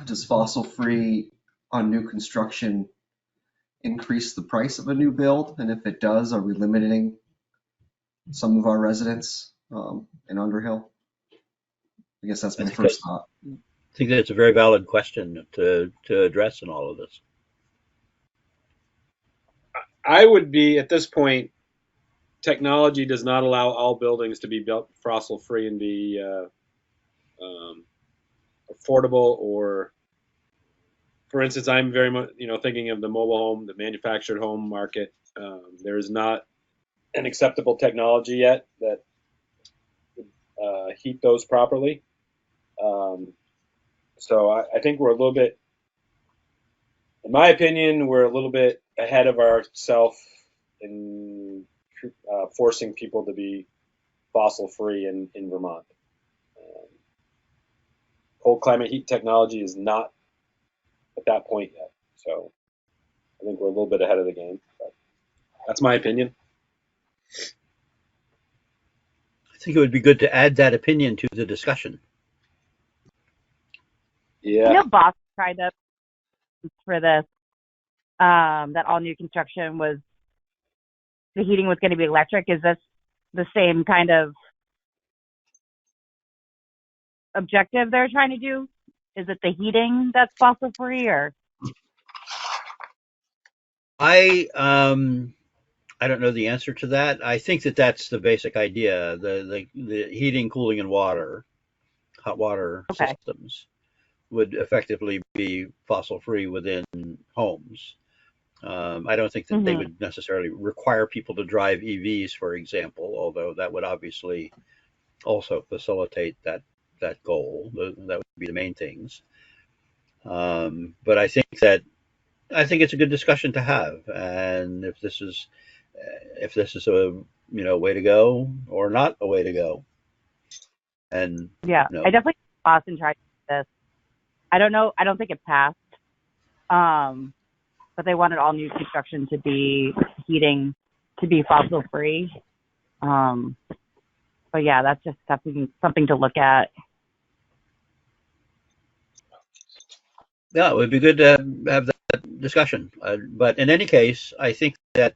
S7: does fossil free on new construction increase the price of a new build? And if it does, are we limiting some of our residents in Underhill? I guess that's my first thought.
S1: I think that's a very valid question to address in all of this.
S8: I would be, at this point, technology does not allow all buildings to be built fossil free and be affordable, or, for instance, I'm very much, thinking of the mobile home, the manufactured home market. There is not an acceptable technology yet that would heat those properly. So I think we're a little bit, in my opinion, we're a little bit ahead of ourselves in forcing people to be fossil free in Vermont. Cold climate heat technology is not at that point yet. So I think we're a little bit ahead of the game. But That's my opinion.
S1: I think it would be good to add that opinion to the discussion.
S5: I
S8: Yeah.
S5: know Boston tried to for this, that all new construction was, the heating was going to be electric. Is this the same kind of objective they're trying to do? Is it the heating that's fossil free, or?
S1: I don't know the answer to that. I think that that's the basic idea. The heating, cooling, and water, hot water
S5: Okay.
S1: systems would effectively be fossil free within homes. I don't think that they would necessarily require people to drive EVs, for example, although that would obviously also facilitate that goal. That would be the main things. But I think it's a good discussion to have, and if this is a way to go or not a way to go, and
S5: Yeah, I definitely think Boston tried this. I don't know. I don't think it passed. But they wanted all new construction to be heating to be fossil free. But yeah, that's just something to look at.
S1: yeah, it would be good to have that discussion. But in any case, I think that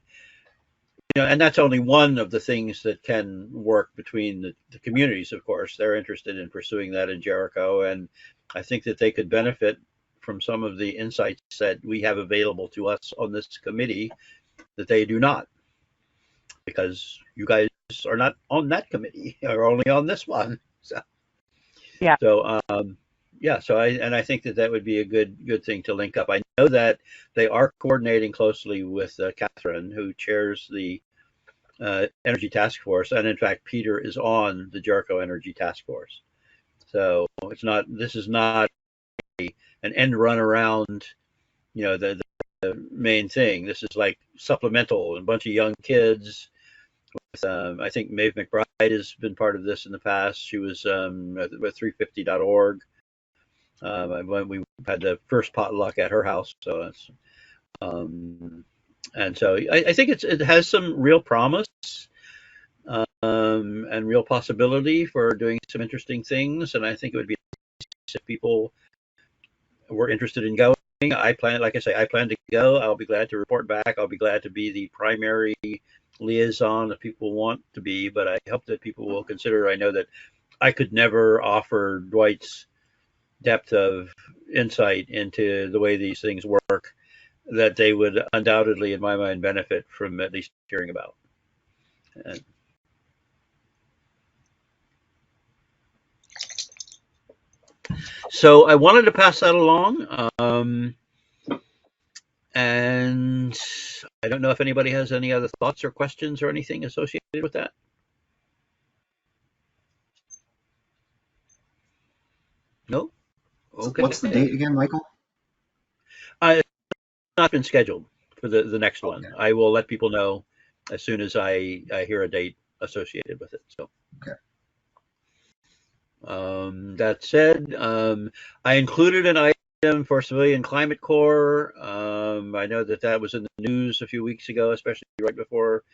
S1: and that's only one of the things that can work between the communities. Of course, they're interested in pursuing that in Jericho, and I think that they could benefit from some of the insights that we have available to us on this committee that they do not, because you guys are not on that committee, or only on this one. So
S5: Yeah.
S1: So yeah, so I think that would be a good thing to link up. I know that they are coordinating closely with Catherine, who chairs the Energy Task Force, and in fact, Peter is on the Jericho Energy Task Force. So this is not an end run around, the main thing. This is like supplemental, and a bunch of young kids. I think Maeve McBride has been part of this in the past. She was with 350.org. When we had the first potluck at her house, so it's and so I think it has some real promise, and real possibility for doing some interesting things, and I think it would be nice if people were interested in going. Like I say, I plan to go. I'll be glad to report back. I'll be glad to be the primary liaison if people want to be, but I hope that people will consider. I know that I could never offer Dwight's depth of insight into the way these things work that they would undoubtedly, in my mind, benefit from at least hearing about. And so I wanted to pass that along. And I don't know if anybody has any other thoughts or questions or anything associated with that. No? Okay.
S7: What's the date again, Michael?
S1: It's not been scheduled for the next one.
S7: Okay.
S1: I will let people know as soon as I hear a date associated with it. So.
S7: Okay.
S1: That said, I included an item for Civilian Climate Corps. I know that was in the news a few weeks ago, especially right before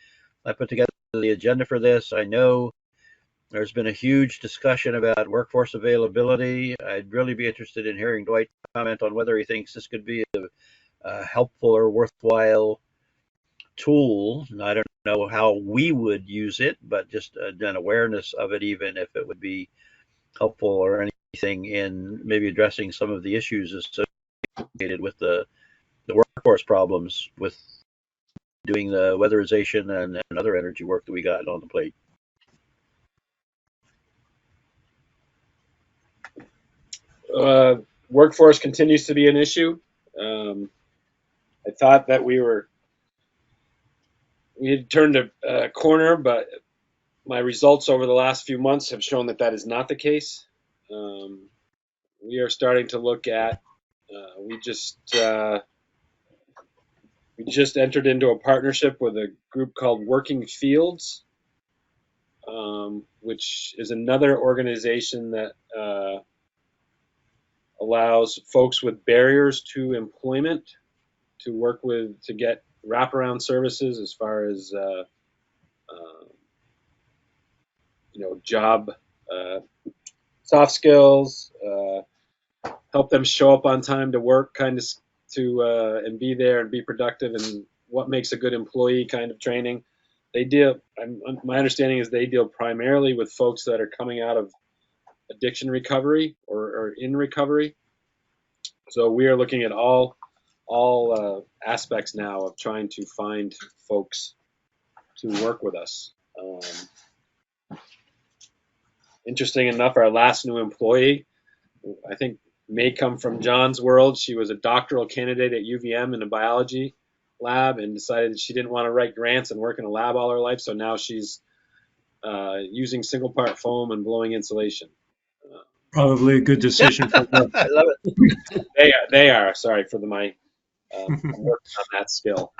S1: I put together the agenda for this. I know there's been a huge discussion about workforce availability. I'd really be interested in hearing Dwight comment on whether he thinks this could be a helpful or worthwhile tool. And I don't know how we would use it, but just an awareness of it, even if it would be helpful or anything in maybe addressing some of the issues associated with the workforce problems with doing the weatherization and other energy work that we got on the plate.
S8: Workforce continues to be an issue. I thought that we had turned a corner, but my results over the last few months have shown that is not the case. We are starting to look at. We just entered into a partnership with a group called Working Fields, which is another organization that allows folks with barriers to employment to work with to get wraparound services as far as job, soft skills, help them show up on time to work, kind of and be there and be productive, and what makes a good employee kind of training. They deal. My understanding is they deal primarily with folks that are coming out of addiction recovery or in recovery. So we are looking at all aspects now of trying to find folks to work with us. Interesting enough, our last new employee, I think, may come from John's world. She was a doctoral candidate at UVM in a biology lab and decided that she didn't want to write grants and work in a lab all her life. So now she's using single part foam and blowing insulation.
S3: Probably a good decision for her.
S1: I love it.
S8: They are. Sorry for I'm working on that skill.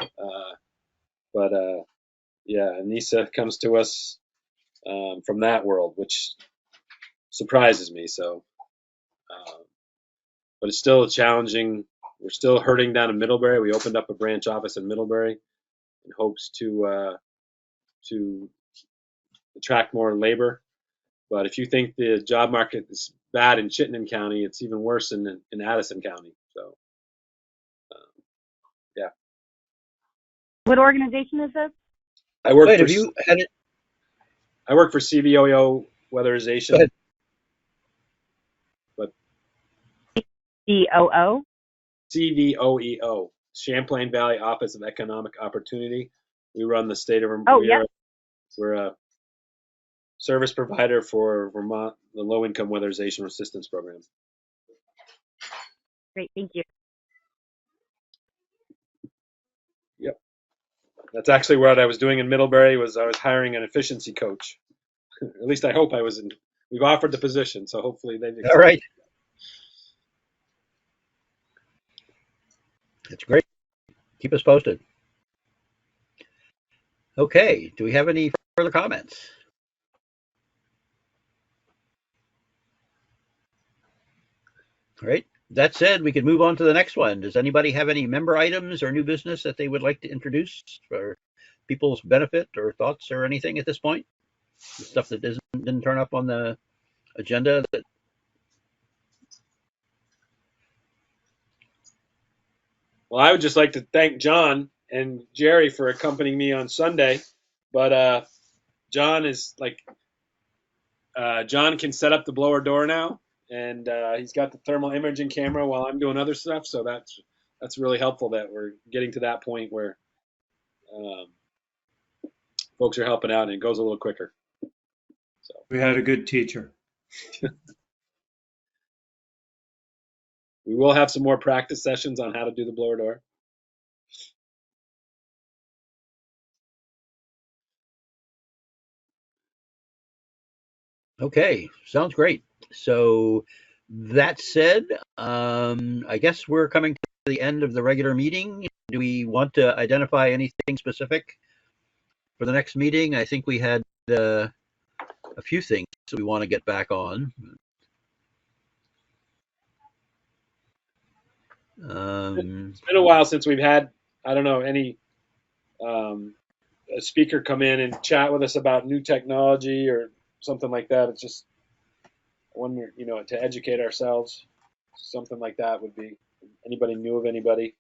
S8: But yeah, Anissa comes to us from that world, which surprises me. So, but it's still challenging. We're still hurting down in Middlebury. We opened up a branch office in Middlebury in hopes to attract more labor. But if you think the job market is bad in Chittenden County, it's even worse in Addison County. So, yeah.
S5: What organization is this?
S8: I work
S1: Wait,
S8: for
S1: have you had it?
S8: I work for CVOEO
S1: Go
S8: Weatherization.
S1: ahead.
S8: But
S5: COO?
S8: CVOEO, Champlain Valley Office of Economic Opportunity. We run the state of Vermont.
S5: Oh, yeah.
S8: We're a service provider for Vermont, the Low Income Weatherization Assistance Program.
S5: Great, thank you.
S8: Yep. That's actually what I was doing in Middlebury. I was hiring an efficiency coach. At least I hope I was. We've offered the position, so hopefully they've accepted.
S1: All right. That's great. Keep us posted. Okay. Do we have any further comments? All right. That said, we can move on to the next one. Does anybody have any member items or new business that they would like to introduce for people's benefit or thoughts or anything at this point? Stuff that didn't turn up on the agenda.
S8: Well, I would just like to thank John and Jerry for accompanying me on Sunday. But John is John can set up the blower door now, and he's got the thermal imaging camera while I'm doing other stuff. So that's really helpful that we're getting to that point where folks are helping out and it goes a little quicker. So
S3: We had a good teacher.
S8: we will have some more practice sessions on how to do the blower door.
S1: Okay, sounds great. So that said, I guess we're coming to the end of the regular meeting. Do we want to identify anything specific for the next meeting? I think we had a few things that we want to get back on.
S8: It's been a while since we've had, I don't know, any a speaker come in and chat with us about new technology or something like that. It's just, I wonder, to educate ourselves, something like that would be. Anybody knew of anybody?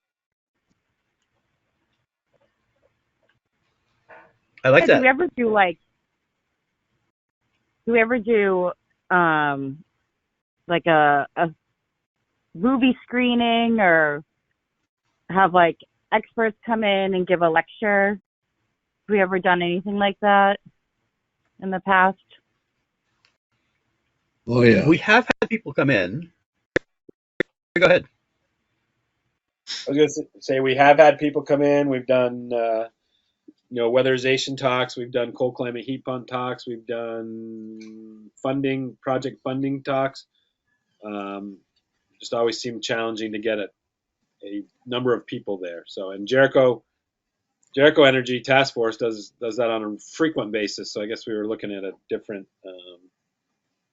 S1: I like that.
S5: Do we ever do like a movie screening or have like experts come in and give a lecture? Have we ever done anything like that in the past?
S2: Oh, yeah.
S1: We have had people come in. Go ahead.
S8: I was going to say we have had people come in. We've done, weatherization talks. We've done cold climate heat pump talks. We've done project funding talks. Just always seemed challenging to get a number of people there. So, and Jericho Energy Task Force does that on a frequent basis. So I guess we were looking at a different.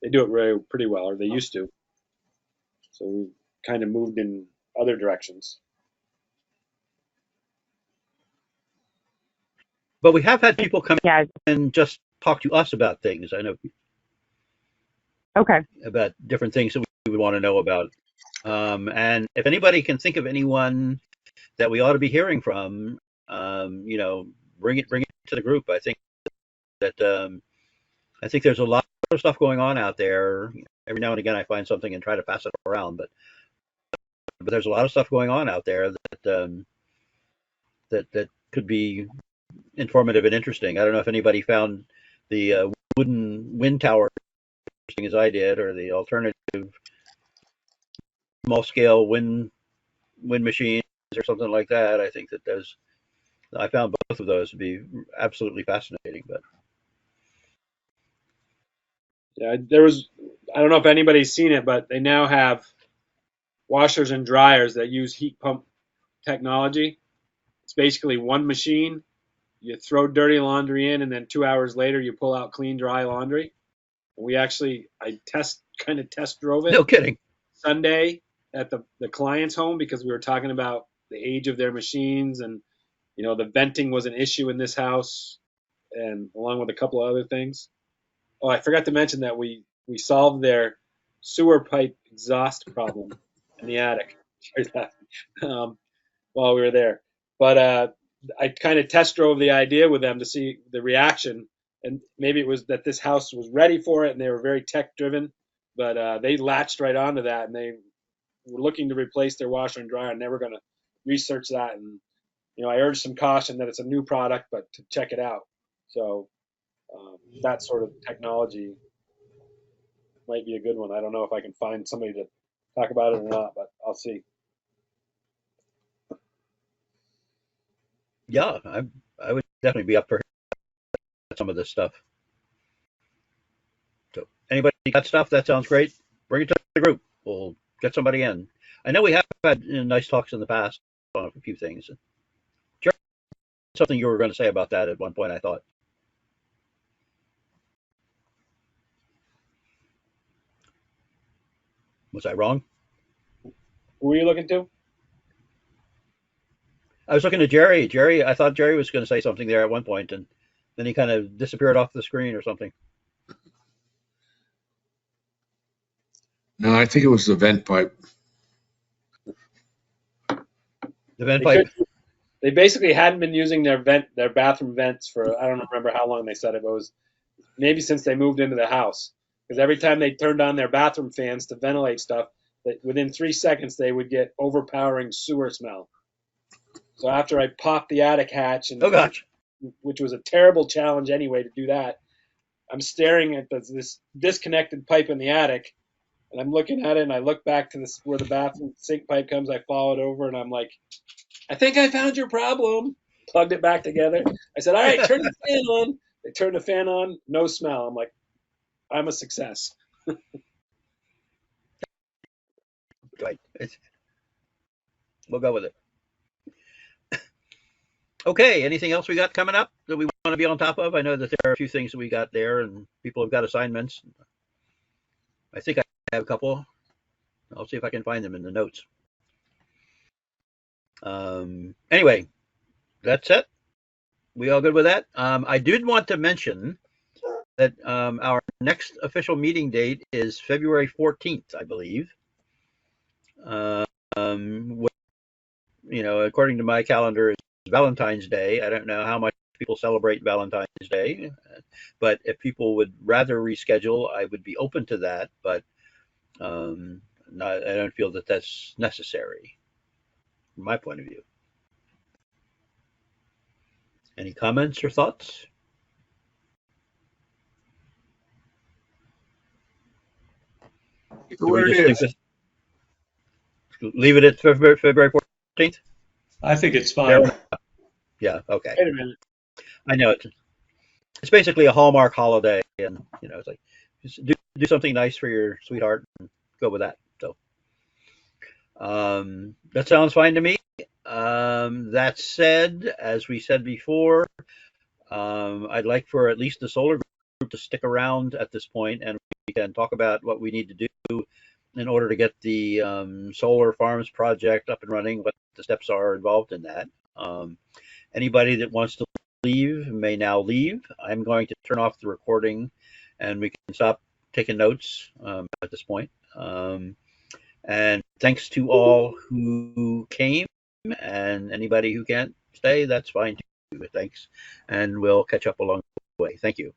S8: They do it pretty well, or they used to. So we kind of moved in other directions.
S1: But we have had people come
S5: Yeah.
S1: and just talk to us about things. I know
S5: Okay.
S1: about different things that we would want to know about. And if anybody can think of anyone that we ought to be hearing from, bring it to the group. I think that I think there's a lot of stuff going on out there. Every now and again, I find something and try to pass it around, but there's a lot of stuff going on out there that could be informative and interesting. I don't know if anybody found the wooden wind tower interesting as I did, or the alternative small scale wind machines or something like that. I think that I found both of those to be absolutely fascinating. But
S8: Yeah, I don't know if anybody's seen it, but they now have washers and dryers that use heat pump technology. It's basically one machine. You throw dirty laundry in, and then 2 hours later, you pull out clean, dry laundry. I kind of test drove it
S1: no kidding.
S8: Sunday at the client's home because we were talking about the age of their machines, and the venting was an issue in this house, and along with a couple of other things. Oh, I forgot to mention that we solved their sewer pipe exhaust problem in the attic um, while we were there. But I kind of test drove the idea with them to see the reaction, and maybe it was that this house was ready for it, and they were very tech driven. But they latched right onto that, and they were looking to replace their washer and dryer, and they were going to research that. And I urged some caution that it's a new product, but to check it out. So that sort of technology might be a good one. I don't know if I can find somebody to talk about it or not, but I'll see.
S1: Yeah, I would definitely be up for some of this stuff. So anybody got stuff? That sounds great. Bring it to the group. We'll get somebody in. I know we have had nice talks in the past on a few things. Jerry, something you were going to say about that at one point, I thought. Was I wrong?
S8: Who are you looking to?
S1: I was looking at Jerry. I thought Jerry was going to say something there at one point, and then he kind of disappeared off the screen or something.
S9: No, I think it was the vent pipe.
S1: The vent
S8: They
S1: pipe.
S8: they basically hadn't been using their bathroom vents for I don't remember how long they said it, but it was maybe since they moved into the house. Because every time they turned on their bathroom fans to ventilate stuff, that within 3 seconds they would get overpowering sewer smell. So after I popped the attic hatch,
S1: Oh gosh.
S8: which was a terrible challenge anyway to do that, I'm staring at this disconnected pipe in the attic, and I'm looking at it, and I look back to where the bathroom sink pipe comes. I follow it over, and I'm like, I think I found your problem. Plugged it back together. I said, all right, turn the fan on. They turned the fan on, no smell. I'm like, I'm a success.
S1: Right. We'll go with it. Okay. Anything else we got coming up that we want to be on top of? I know that there are a few things that we got there, and people have got assignments. I think I have a couple. I'll see if I can find them in the notes. Anyway, that's it. We all good with that? I did want to mention that our next official meeting date is February 14th, I believe. According to my calendar, is Valentine's Day. I don't know how much people celebrate Valentine's Day, but if people would rather reschedule, I would be open to that. But I don't feel that that's necessary from my point of view. Any comments or thoughts? Do we
S4: Where it
S1: just
S4: is.
S1: leave it at February 14th?
S3: I think it's
S1: Fair
S3: fine.
S1: enough. Yeah, okay.
S8: Wait a minute.
S1: I know it's basically a Hallmark holiday, and it's like just do something nice for your sweetheart and go with that. So that sounds fine to me. That said, as we said before, I'd like for at least the solar group to stick around at this point, and we can talk about what we need to do in order to get the solar farms project up and running, what the steps are involved in that. Anybody that wants to leave may now leave. I'm going to turn off the recording, and we can stop taking notes at this point. And thanks to all who came, and anybody who can't stay, that's fine too. Thanks, and we'll catch up along the way. Thank you.